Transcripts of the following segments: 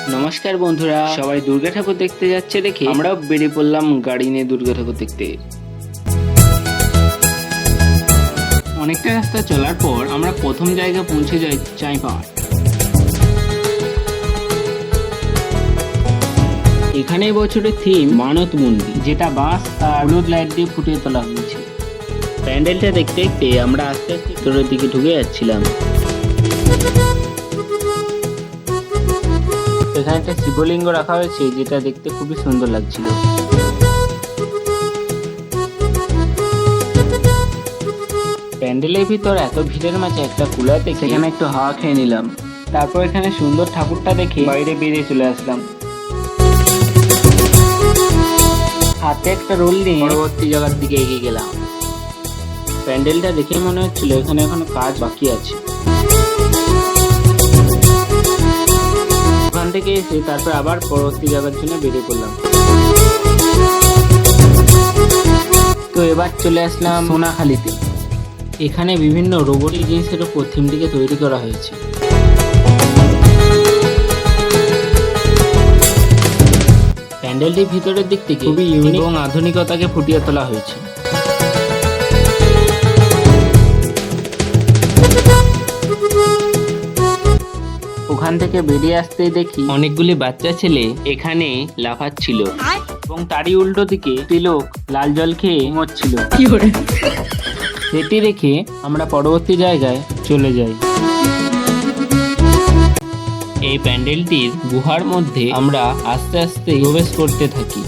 নমস্কার বন্ধুরা, সবাই দুর্গা ঠাকুর দেখতে যাচ্ছে দেখে আমরাও বেরিয়ে পড়লাম গাড়ি নিয়ে দুর্গা ঠাকুর দেখতে। অনেকটা রাস্তা চলার পর আমরা প্রথম জায়গা পৌঁছে যাই চাইপাড়। এখানে বছরের থিম মানত মন্দির, যেটা বাঁশ আর হলুদ লাইট দিয়ে ফুটিয়ে তোলা হয়েছে। প্যান্ডেলটা দেখতে দেখতে আমরা আস্তে আস্তে ভিতরের দিকে ঢুকে যাচ্ছিলাম। এখানে একটা শিবলিঙ্গ রাখা হয়েছে, যেটা দেখতে খুবই সুন্দর লাগছিল। প্যান্ডেলের ভিতর এত ভিড়ের মাঝে একটা কুলার দেখে সেখানে একটু হাওয়া খেয়ে নিলাম। তারপর এখানে সুন্দর ঠাকুরটা দেখে বাইরে বেরিয়ে চলে আসলাম। হাতে একটা রোল নিয়ে পরবর্তী জায়গার দিকে এগিয়ে গেলাম। প্যান্ডেলটা দেখে মনে হচ্ছিল এখানে এখনো কাজ বাকি আছে। ওখান থেকে এসে তারপর আবার পরবর্তী জায়গার জন্য বেরিয়ে পড়লাম। তো এবার চলে আসলাম সোনাখালীতে। এখানে বিভিন্ন রোবটিক জিনিসের উপর থিমটিকে তৈরি করা হয়েছে। প্যান্ডেলটির ভিতরের দিক থেকে খুবই ইউনিক এবং আধুনিকতাকে ফুটিয়ে তোলা হয়েছে। ওখান থেকে বেরিয়ে আসতেই দেখি অনেকগুলি বাচ্চা ছেলে এখানে লাফাচ্ছিল এবং তারই উল্টো দিকে তিলক লাল জল খেয়ে ঘুমোচ্ছিল। সেটি দেখে আমরা পরবর্তী জায়গায় চলে যাই। এই প্যান্ডেলটির গুহার মধ্যে আমরা আস্তে আস্তে প্রবেশ করতে থাকি।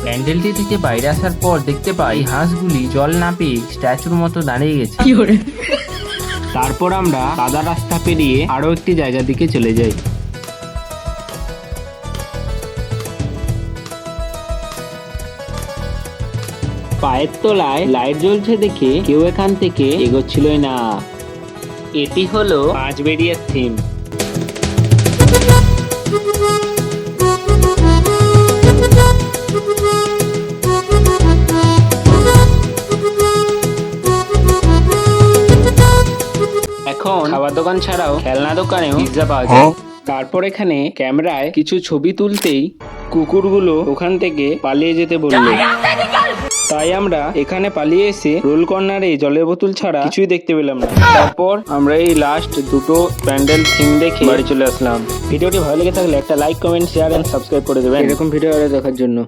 প্যান্ডেলটি থেকে বাইরে আসার পর দেখতে পাই হাঁসগুলি জল না পেয়ে স্ট্যাচুর মতো দাঁড়িয়ে গেছে। তারপর আমরা সাদা রাস্তা পেরিয়ে আরো একটি জায়গার দিকে চলে যাই। পায়ের তলায় লাইট জ্বলছে দেখে কেউ এখান থেকে এগোচ্ছিলই না। এটি হলো পাঁচবেড়িয়ার থিম। এখন খাবার দোকান ছাড়াও খেলনা দোকানেও পিৎজা পাওয়া যায়। তারপর এখানে ক্যামেরায় কিছু ছবি তুলতেই কুকুরগুলো ওখান থেকে পালিয়ে যেতে বলল। তাই আমরা এখানে পালিয়ে এসে রোল কর্নারে জলের বোতল ছাড়া কিছুই দেখতে পেলাম না। তারপর আমরা এই লাস্ট দুটো প্যান্ডেল থিম দেখে বাড়ি চলে আসলাম। ভিডিওটি ভালো লেগে থাকলে একটা like, comment, share and subscribe করে দেবেন এরকম ভিডিও আরো দেখার জন্য।